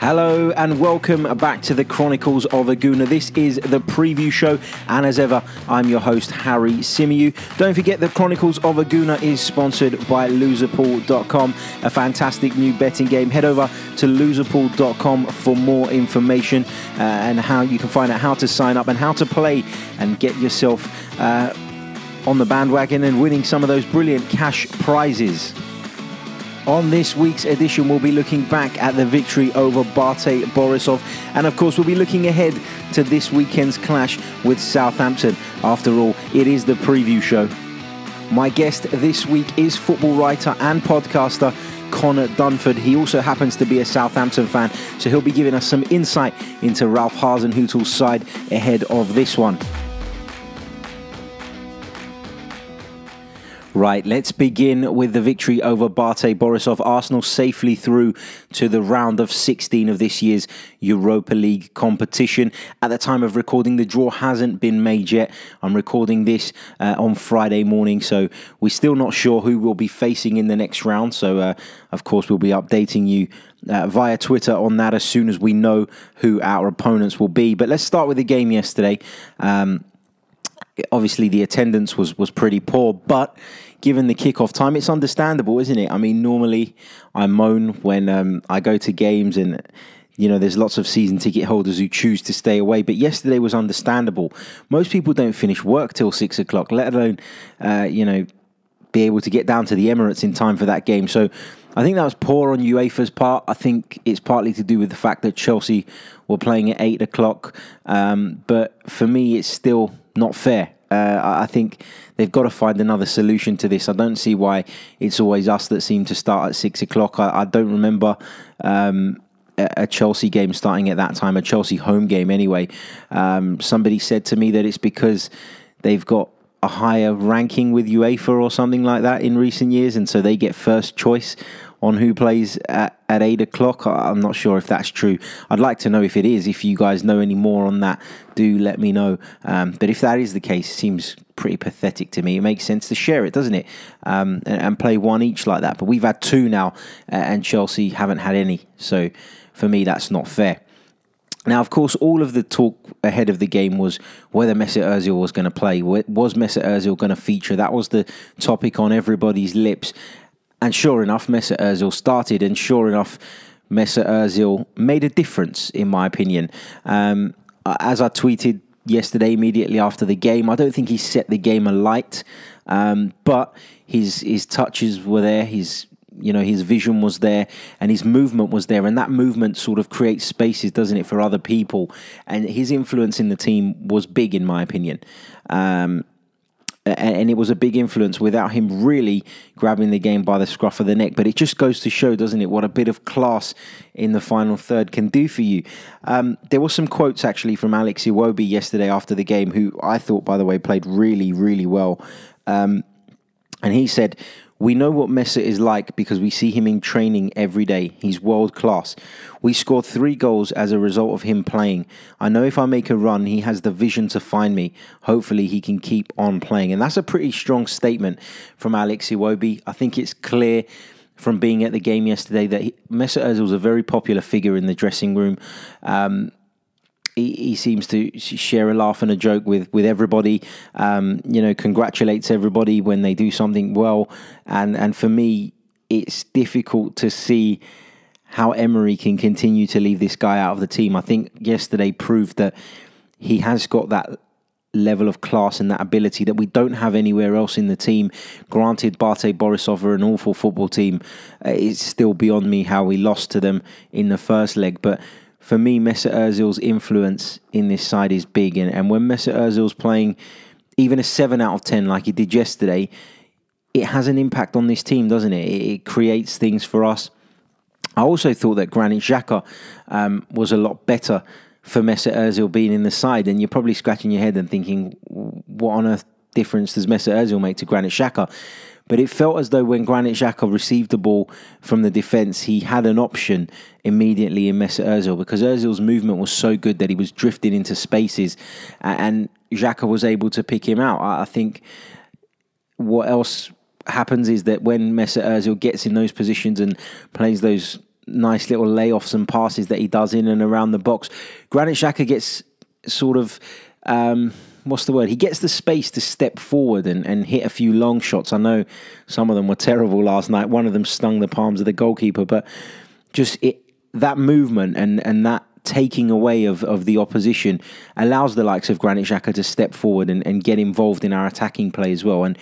Hello and welcome back to the Chronicles of a Gooner. This is the preview show, and as ever, I'm your host, Harry Symeou. Don't forget the Chronicles of a Gooner is sponsored by loserpool.com, a fantastic new betting game. Head over to loserpool.com for more information and how you can find out how to sign up and how to play and get yourself on the bandwagon and winning some of those brilliant cash prizes. On this week's edition, we'll be looking back at the victory over BATE Borisov. And of course, we'll be looking ahead to this weekend's clash with Southampton. After all, it is the preview show. My guest this week is football writer and podcaster Connor Dunford. He also happens to be a Southampton fan, so he'll be giving us some insight into Ralph Hasenhüttl's side ahead of this one. Right, let's begin with the victory over BATE Borisov. Arsenal safely through to the round of 16 of this year's Europa League competition. At the time of recording, the draw hasn't been made yet. I'm recording this on Friday morning, so we're still not sure who we'll be facing in the next round. So, of course, we'll be updating you via Twitter on that as soon as we know who our opponents will be. But let's start with the game yesterday. Obviously, the attendance was pretty poor, but given the kickoff time, it's understandable, isn't it? I mean, normally I moan when I go to games and, you know, there's lots of season ticket holders who choose to stay away. But yesterday was understandable. Most people don't finish work till 6 o'clock, let alone, be able to get down to the Emirates in time for that game. So I think that was poor on UEFA's part. I think it's partly to do with the fact that Chelsea were playing at 8 o'clock. But for me, it's still not fair. I think they've got to find another solution to this. I don't see why it's always us that seem to start at 6 o'clock. I don't remember a Chelsea game starting at that time, a Chelsea home game anyway. Somebody said to me that it's because they've got a higher ranking with UEFA or something like that in recent years, and so they get first choice on who plays at 8 o'clock. I'm not sure if that's true. I'd like to know if it is. If you guys know any more on that, do let me know. But if that is the case, it seems pretty pathetic to me. It makes sense to share it, doesn't it? And play one each like that. But we've had two now, and Chelsea haven't had any. So for me, that's not fair. Now, of course, all of the talk ahead of the game was whether Mesut Ozil was going to play. Was Mesut Ozil going to feature? That was the topic on everybody's lips. And sure enough, Mesut Ozil started, and sure enough, Mesut Ozil made a difference, in my opinion. As I tweeted yesterday, immediately after the game, I don't think he set the game alight, but his touches were there, his vision was there, and his movement was there, and that movement sort of creates spaces, doesn't it, for other people? And his influence in the team was big, in my opinion. And it was a big influence without him really grabbing the game by the scruff of the neck. But it just goes to show, doesn't it, what a bit of class in the final third can do for you. There were some quotes, actually, from Alex Iwobi yesterday after the game, who I thought, by the way, played really, really well. And he said, "We know what Mesut is like because we see him in training every day. He's world class. We scored 3 goals as a result of him playing. I know if I make a run, he has the vision to find me. Hopefully he can keep on playing." And that's a pretty strong statement from Alex Iwobi. I think it's clear from being at the game yesterday that Mesut Ozil is a very popular figure in the dressing room. He seems to share a laugh and a joke with everybody, congratulates everybody when they do something well. And for me, it's difficult to see how Emery can continue to leave this guy out of the team. I think yesterday proved that he has got that level of class and that ability that we don't have anywhere else in the team. Granted, BATE Borisov are an awful football team. It's still beyond me how we lost to them in the first leg, but for me, Mesut Ozil's influence in this side is big. And when Mesut Ozil's playing even a 7 out of 10 like he did yesterday, it has an impact on this team, doesn't it? It creates things for us. I also thought that Granit Xhaka was a lot better for Mesut Ozil being in the side. And you're probably scratching your head and thinking, what on earth difference does Mesut Ozil make to Granit Xhaka? But it felt as though when Granit Xhaka received the ball from the defence, he had an option immediately in Mesut Ozil, because Ozil's movement was so good that he was drifting into spaces and Xhaka was able to pick him out. I think what else happens is that when Mesut Ozil gets in those positions and plays those nice little layoffs and passes that he does in and around the box. Granit Xhaka gets sort of, what's the word? He gets the space to step forward and hit a few long shots. I know some of them were terrible last night. One of them stung the palms of the goalkeeper, but just that movement and that taking away of the opposition allows the likes of Granit Xhaka to step forward and get involved in our attacking play as well. And,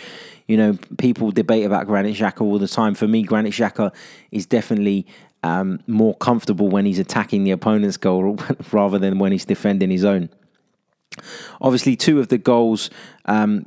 you know, people debate about Granit Xhaka all the time. For me, Granit Xhaka is definitely more comfortable when he's attacking the opponent's goal rather than when he's defending his own. Obviously, 2 of the goals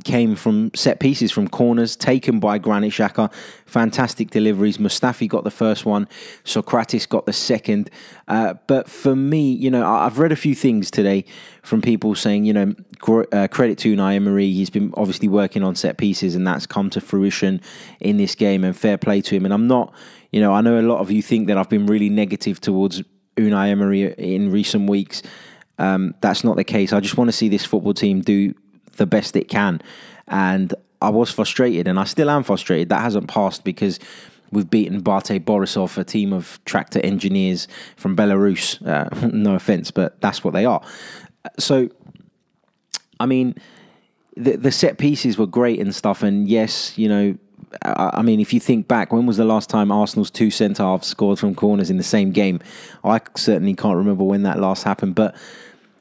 came from set pieces, from corners taken by Granit Xhaka. Fantastic deliveries. Mustafi got the first one. Socrates got the second. But for me, you know, I've read a few things today from people saying, you know, credit to Unai Emery. He's been obviously working on set pieces and that's come to fruition in this game, and fair play to him. And I'm not, you know, I know a lot of you think that I've been really negative towards Unai Emery in recent weeks. That's not the case. I just want to see this football team do the best it can. And I was frustrated, and I still am frustrated. That hasn't passed because we've beaten BATE Borisov, a team of tractor engineers from Belarus. No offense, but that's what they are. So, I mean, the set pieces were great and stuff. And yes, you know, I mean, if you think back, when was the last time Arsenal's 2 centre-halves scored from corners in the same game? I certainly can't remember when that last happened. But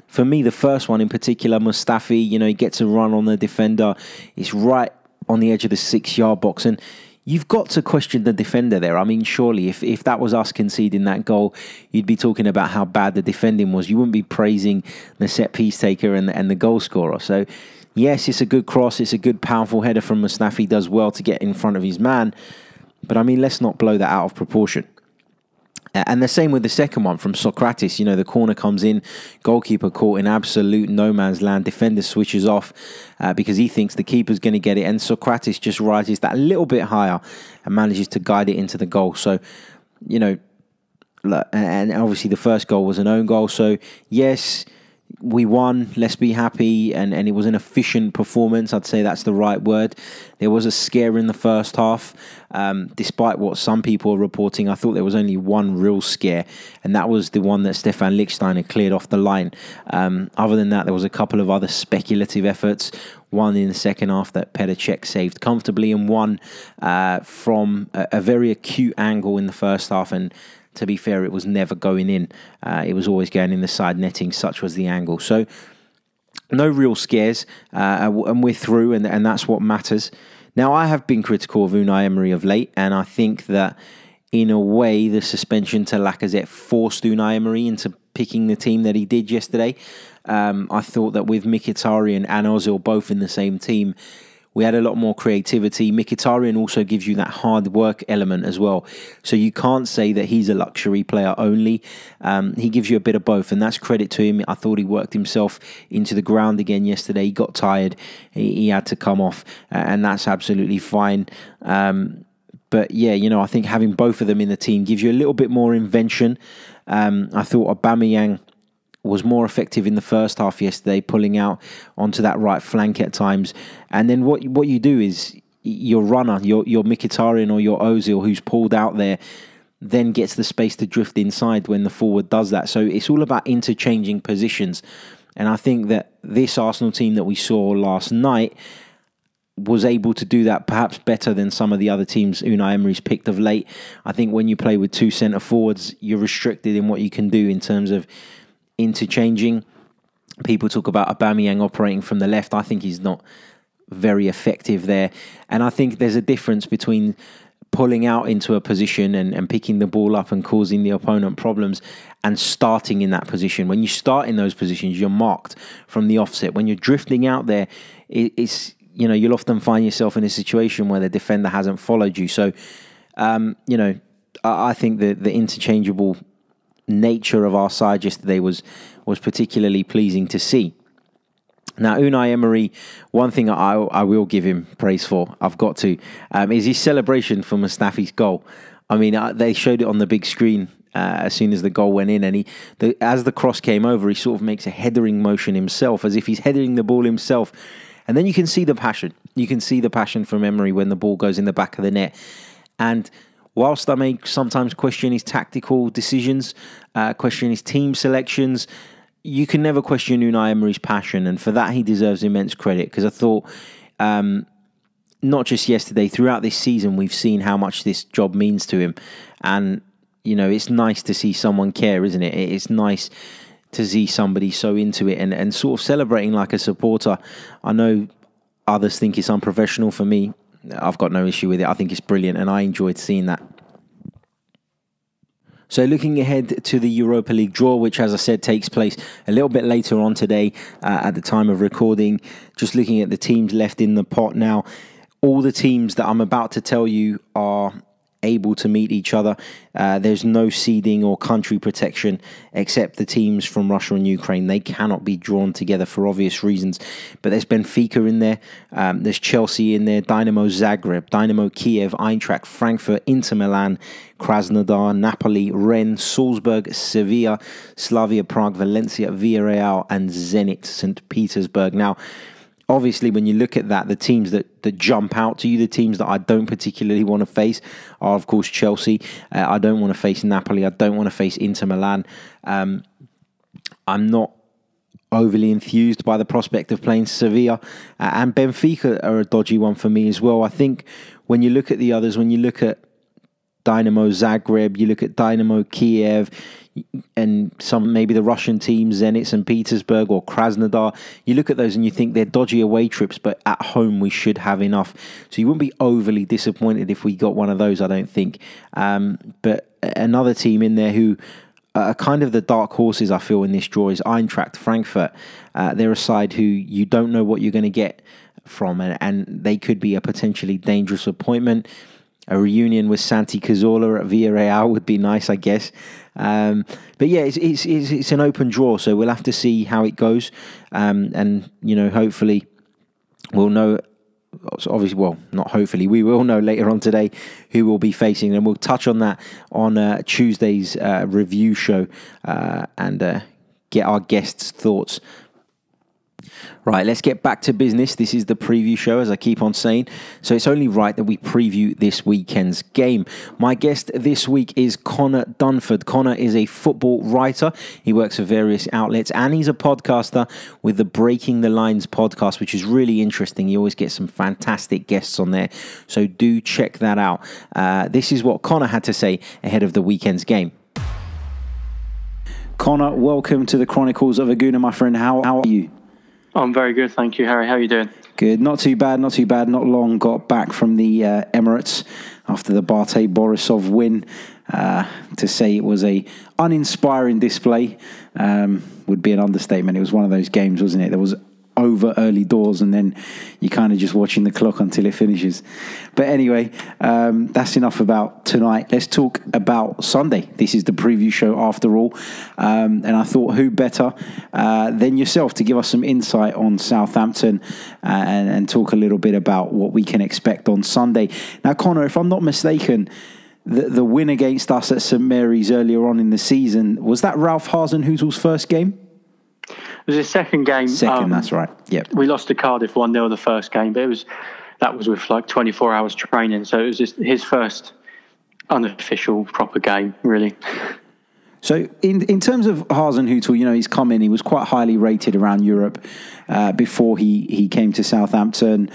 for me, the first one in particular, Mustafi, you know, he gets a run on the defender. It's right on the edge of the 6-yard box. And you've got to question the defender there. I mean, surely if that was us conceding that goal, you'd be talking about how bad the defending was. You wouldn't be praising the set-piece taker and the goal scorer. So, yes, it's a good cross. It's a good, powerful header from Mustafi. Does well to get in front of his man. But, I mean, let's not blow that out of proportion. And the same with the second one from Socrates. You know, the corner comes in, goalkeeper caught in absolute no man's land. Defender switches off because he thinks the keeper's going to get it. And Socrates just rises that a little bit higher and manages to guide it into the goal. So, you know, and obviously the first goal was an own goal. So, yes, we won, let's be happy, and it was an efficient performance. I'd say that's the right word. There was a scare in the first half. Despite what some people are reporting, I thought there was only one real scare, and that was the one that Stefan Lichtsteiner cleared off the line. Other than that, there was a couple of other speculative efforts. One in the second half that Petr Cech saved comfortably, and one from a very acute angle in the first half. And to be fair, it was never going in. It was always going in the side netting, such was the angle. So, no real scares, and we're through, and that's what matters. Now, I have been critical of Unai Emery of late, and I think that, in a way, the suspension to Lacazette forced Unai Emery into picking the team that he did yesterday. I thought that with Mkhitaryan and Ozil both in the same team, we had a lot more creativity. Mkhitaryan also gives you that hard work element as well. So you can't say that he's a luxury player only. He gives you a bit of both, and that's credit to him. I thought he worked himself into the ground again yesterday. He got tired. He had to come off, and that's absolutely fine. But yeah, you know, I think having both of them in the team gives you a little bit more invention. I thought Aubameyang was more effective in the first half yesterday, pulling out onto that right flank at times. And then what you do is your runner, your Mkhitaryan or your Ozil, who's pulled out there, then gets the space to drift inside when the forward does that. So it's all about interchanging positions. And I think that this Arsenal team that we saw last night was able to do that perhaps better than some of the other teams Unai Emery's picked of late. I think when you play with 2 centre forwards, you're restricted in what you can do in terms of interchanging. People talk about Aubameyang operating from the left. I think he's not very effective there. And I think there's a difference between pulling out into a position and picking the ball up and causing the opponent problems and starting in that position. When you start in those positions, you're marked from the offset. When you're drifting out there, it's, you know, you'll often find yourself in a situation where the defender hasn't followed you. So, you know, I think the interchangeable nature of our side yesterday was particularly pleasing to see. Now, Unai Emery, one thing I will give him praise for, I've got to, is his celebration for Mustafi's goal. I mean, they showed it on the big screen as soon as the goal went in, and as the cross came over, he sort of makes a headering motion himself, as if he's headering the ball himself. And then you can see the passion. You can see the passion from Emery when the ball goes in the back of the net. And whilst I may sometimes question his tactical decisions, question his team selections, you can never question Unai Emery's passion, and for that he deserves immense credit, because I thought, not just yesterday, throughout this season, we've seen how much this job means to him, and it's nice to see someone care, isn't it? It's nice to see somebody so into it and sort of celebrating like a supporter. I know others think it's unprofessional. For me, I've got no issue with it. I think it's brilliant, and I enjoyed seeing that. So looking ahead to the Europa League draw, which, as I said, takes place a little bit later on today at the time of recording, just looking at the teams left in the pot now, all the teams that I'm about to tell you are able to meet each other. There's no seeding or country protection except the teams from Russia and Ukraine. They cannot be drawn together for obvious reasons. But there's Benfica in there. There's Chelsea in there. Dynamo Zagreb, Dynamo Kiev, Eintracht Frankfurt, Inter Milan, Krasnodar, Napoli, Rennes, Salzburg, Sevilla, Slavia Prague, Valencia, Villarreal, and Zenit St. Petersburg. Now, obviously, when you look at that, the teams that jump out to you, the teams that I don't particularly want to face are, of course, Chelsea. I don't want to face Napoli. I don't want to face Inter Milan. I'm not overly enthused by the prospect of playing Sevilla. And Benfica are a dodgy one for me as well. I think when you look at the others, when you look at Dynamo Zagreb, you look at Dynamo Kiev, and some maybe the Russian teams, Zenit St. Petersburg or Krasnodar, you look at those and you think they're dodgy away trips, but at home we should have enough. So you wouldn't be overly disappointed if we got one of those, I don't think. But another team in there who are kind of the dark horses, I feel, in this draw is Eintracht Frankfurt. They're a side who you don't know what you're going to get from, and they could be a potentially dangerous appointment. A reunion with Santi Cazorla at Villarreal would be nice, I guess. But yeah, it's an open draw, so we'll have to see how it goes. And, hopefully we'll know, obviously, well, not hopefully, we will know later on today who we'll be facing. And we'll touch on that on Tuesday's review show and get our guests' thoughts. Right, let's get back to business. This is the preview show, as I keep on saying. So it's only right that we preview this weekend's game. My guest this week is Connor Dunford. Connor is a football writer. He works for various outlets, and he's a podcaster with the Breaking the Lines podcast, which is really interesting. He always gets some fantastic guests on there. So do check that out. This is what Connor had to say ahead of the weekend's game. Connor, welcome to the Chronicles of a Gooner, my friend. How are you? I'm very good, thank you, Harry. How are you doing? Good, not too bad. Not long got back from the Emirates after the BATE Borisov win. To say it was a uninspiring display would be an understatement. It was one of those games, wasn't it? There was over early doors, and then you're kind of just watching the clock until it finishes. But anyway, that's enough about tonight. Let's talk about Sunday. This is the preview show after all. And I thought, who better than yourself to give us some insight on Southampton and talk a little bit about what we can expect on Sunday. Now, Connor, if I'm not mistaken, the win against us at St Mary's earlier on in the season, was that Ralph Hasenhüttl's first game? It was his second game. Second, that's right. Yep. We lost to Cardiff 1-0 the first game, but that was with like 24 hours training, so it was just his first unofficial proper game, really. So in terms of Hasenhüttl, he's come in, he was quite highly rated around Europe before he came to Southampton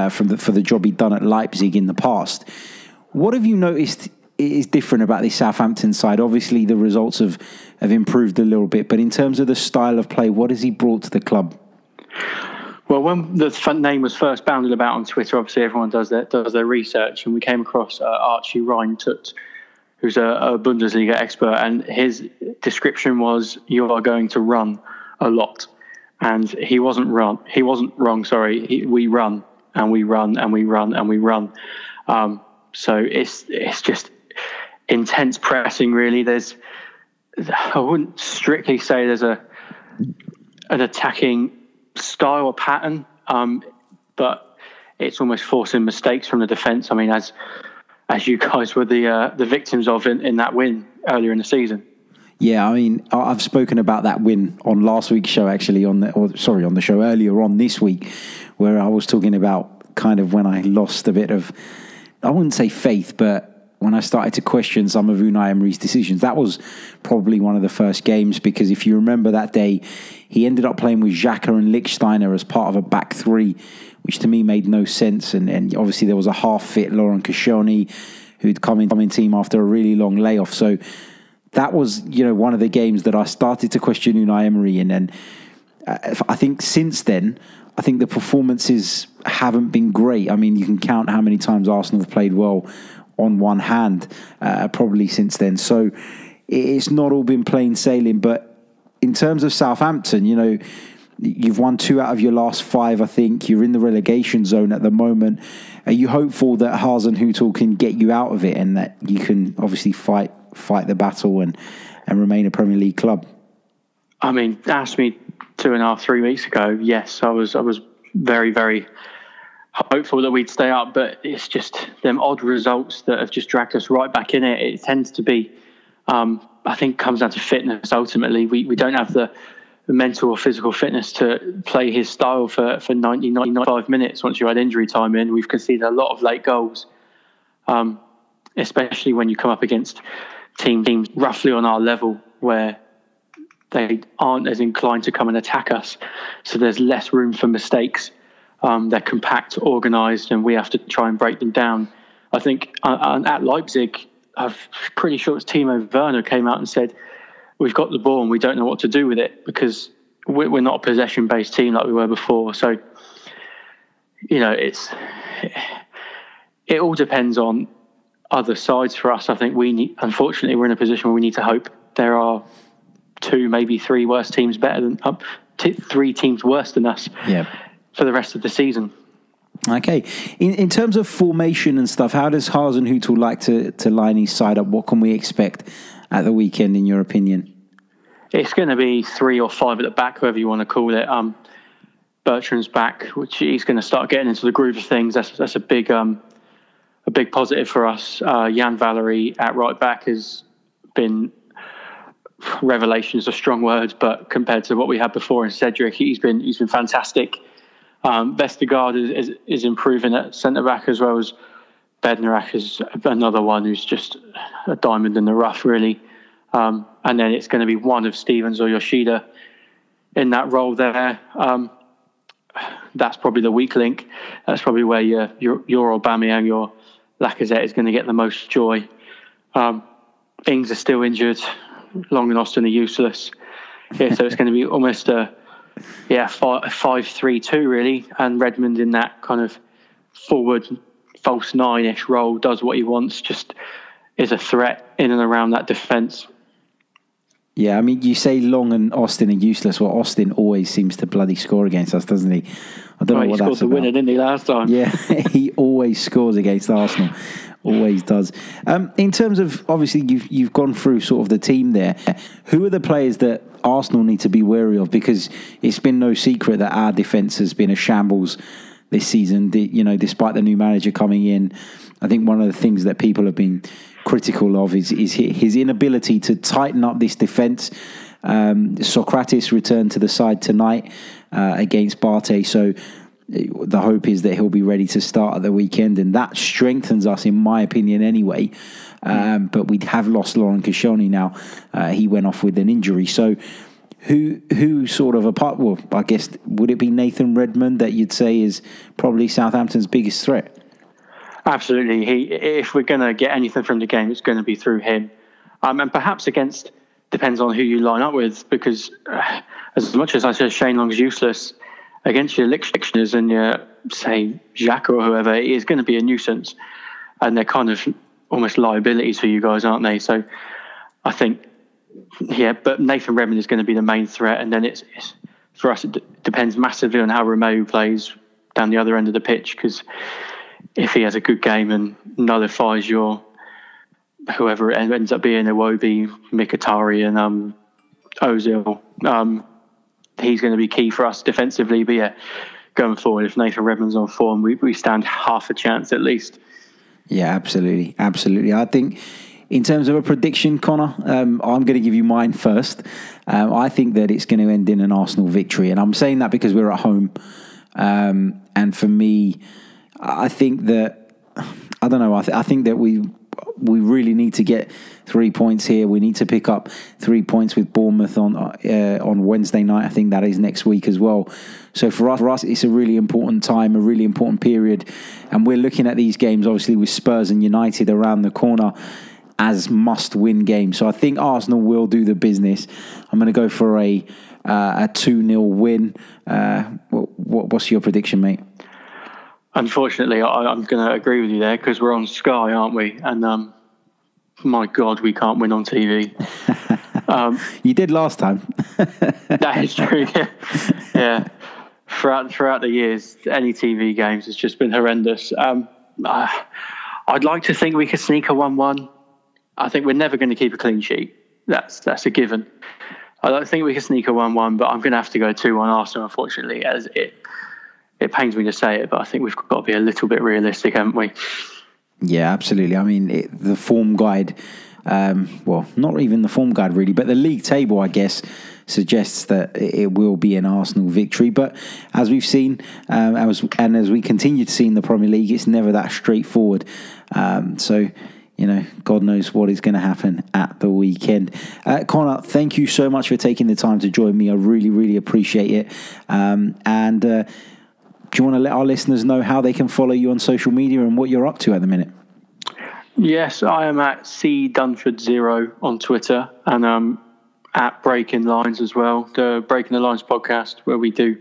for the job he'd done at Leipzig in the past. What have you noticed is different about this Southampton side? Obviously, the results have improved a little bit, but in terms of the style of play, what has he brought to the club? Well, when the name was first bounded about on Twitter, obviously everyone does their research, and we came across Archie Rhine-Tut, who's a Bundesliga expert, and his description was, "You are going to run a lot," and he wasn't wrong. We run and we run and we run and we run. So it's just intense pressing, really. I wouldn't strictly say there's an attacking style or pattern, but it's almost forcing mistakes from the defence. I mean, as you guys were the victims of in that win earlier in the season. Yeah, I mean, I've spoken about that win on last week's show, actually, on the show earlier on this week, where I was talking about kind of when I lost a bit of, I wouldn't say faith, but when I started to question some of Unai Emery's decisions. That was probably one of the first games, because if you remember that day, he ended up playing with Xhaka and Lichtsteiner as part of a back three, which to me made no sense. And obviously there was a half-fit Laurent Koscielny who'd come in team after a really long layoff. So that was, one of the games that I started to question Unai Emery. And then I think since then, I think the performances haven't been great. I mean, you can count how many times Arsenal have played well on one hand, probably since then. So it's not all been plain sailing. But in terms of Southampton, you've won 2 out of your last 5, I think. You're in the relegation zone at the moment. Are you hopeful that Hasenhüttl can get you out of it and that you can obviously fight the battle and remain a Premier League club? I mean, asked me 2.5, 3 weeks ago. Yes, I was very, very hopeful that we'd stay up, but it's just them odd results that have just dragged us right back in it. It tends to be, I think, comes down to fitness. Ultimately, we don't have the mental or physical fitness to play his style for 90, 95 minutes. Once you add injury time in, we've conceded a lot of late goals, especially when you come up against teams roughly on our level where they aren't as inclined to come and attack us. So there's less room for mistakes. They're compact, organised, and we have to try and break them down. I think at Leipzig, I'm pretty sure it's Timo Werner came out and said, we've got the ball and we don't know what to do with it because we're not a possession-based team like we were before. So, it all depends on other sides for us. I think unfortunately, we're in a position where we need to hope there are 2, maybe 3 worse teams better than 3 teams worse than us for the rest of the season. Okay. In terms of formation and stuff, how does Hasenhüttl like to line his side up? What can we expect at the weekend, in your opinion? It's going to be 3 or 5 at the back, whoever you want to call it. Bertrand's back, which he's going to start getting into the groove of things. That's a big positive for us. Jan Valery at right back has been, revelation is a strong word, but compared to what we had before in Cedric, he's been fantastic. Vestergaard is improving at centre back, as well as Bednarek is another one who's just a diamond in the rough, really. And then it's going to be one of Stevens or Yoshida in that role there. That's probably the weak link. That's probably where your Aubameyang, your Lacazette is going to get the most joy. Ings are still injured. Long and Austin are useless. Yeah, so it's going to be almost a 5-3-2 really, and Redmond in that kind of forward false 9-ish role does what he wants, just is a threat in and around that defence. Yeah, I mean, you say Long and Austin are useless. Well, Austin always seems to bloody score against us, doesn't he? I don't know what that's about. He scored the winner, didn't he, last time? Yeah, he always scores against Arsenal. Always does. In terms of, obviously, you've gone through sort of the team there. Who are the players that Arsenal need to be wary of? Because it's been no secret that our defence has been a shambles this season. Despite the new manager coming in, I think one of the things that people have been critical of is his inability to tighten up this defence. Socrates returned to the side tonight against BATE, so the hope is that he'll be ready to start at the weekend, and that strengthens us, in my opinion, anyway. But we have lost Laurent Koscielny now. He went off with an injury. So who sort of apart? Well, I guess, would it be Nathan Redmond that you'd say is probably Southampton's biggest threat? Absolutely. If we're going to get anything from the game, it's going to be through him. And perhaps depends on who you line up with, because as much as I say Shane Long's useless, against your Lichtsteiners and your, say, Xhaka or whoever, it is going to be a nuisance. And they're kind of almost liabilities for you guys, aren't they? So I think, but Nathan Redmond is going to be the main threat. And then it's for us, it depends massively on how Symeou plays down the other end of the pitch, because if he has a good game and nullifies your whoever it ends up being, Iwobi, Mkhitaryan, and Ozil, he's going to be key for us defensively. But going forward, if Nathan Redmond's on form, we stand half a chance at least. Yeah, absolutely. I think in terms of a prediction, Connor, I'm going to give you mine first. I think that it's going to end in an Arsenal victory, and I'm saying that because we're at home. And for me, I think that, I don't know, I think that we really need to get 3 points here. We need to pick up 3 points with Bournemouth on Wednesday night. I think that is next week as well. So for us, it's a really important time, a really important period. And we're looking at these games, obviously, with Spurs and United around the corner as must-win games. So I think Arsenal will do the business. I'm going to go for a 2-0 win. What's your prediction, mate? Unfortunately, I'm going to agree with you there because we're on Sky, aren't we? And my God, we can't win on TV. You did last time. That is true. Yeah. Throughout the years, any TV games has just been horrendous. I'd like to think we could sneak a 1-1. I think we're never going to keep a clean sheet. That's a given. I don't think we can sneak a 1-1, but I'm going to have to go 2-1 Arsenal, unfortunately, as it pains me to say it, but I think we've got to be a little bit realistic, haven't we? Yeah, absolutely. I mean, the form guide, not even the form guide really, but the league table, I guess, suggests that it will be an Arsenal victory. But as we've seen, and as we continue to see in the Premier League, it's never that straightforward. So, God knows what is going to happen at the weekend. Connor, thank you so much for taking the time to join me. I really, really appreciate it. Do you want to let our listeners know how they can follow you on social media and what you're up to at the minute? Yes, I am at CDunford0 on Twitter, and at Breaking Lines as well, the Breaking the Lines podcast, where we do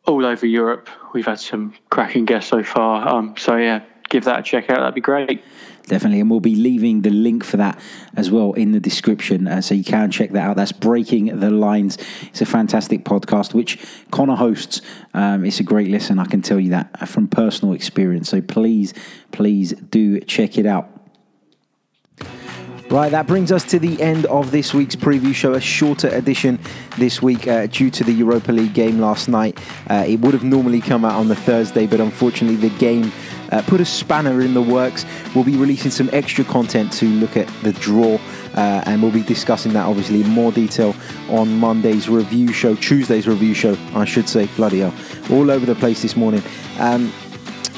all over Europe. We've had some cracking guests so far. So yeah, give that a check out. That'd be great. Definitely, and we'll be leaving the link for that as well in the description, so you can check that out. That's Breaking the Lines. It's a fantastic podcast, which Connor hosts. It's a great listen, I can tell you that from personal experience. So please do check it out. Right, that brings us to the end of this week's preview show, a shorter edition this week due to the Europa League game last night. It would have normally come out on the Thursday, but unfortunately the game put a spanner in the works. We'll be releasing some extra content to look at the draw, and we'll be discussing that obviously in more detail on Monday's review show, Tuesday's review show, I should say. Bloody hell, all over the place this morning.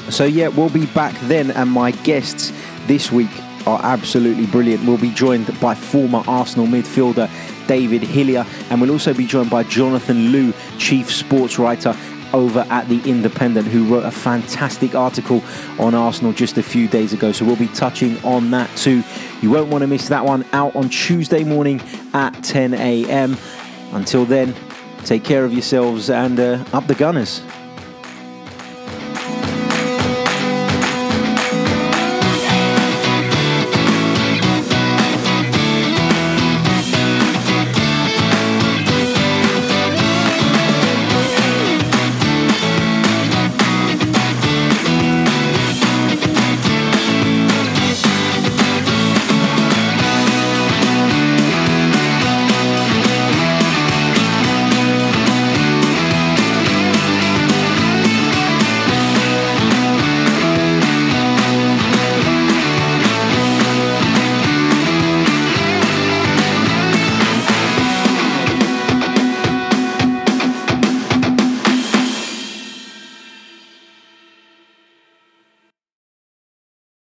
So yeah, we'll be back then, and my guests this week are absolutely brilliant. We'll be joined by former Arsenal midfielder David Hillier, and we'll also be joined by Jonathan Liu, chief sports writer over at The Independent, who wrote a fantastic article on Arsenal just a few days ago. So we'll be touching on that too. You won't want to miss that one, out on Tuesday morning at 10 a.m. Until then, take care of yourselves and up the Gunners.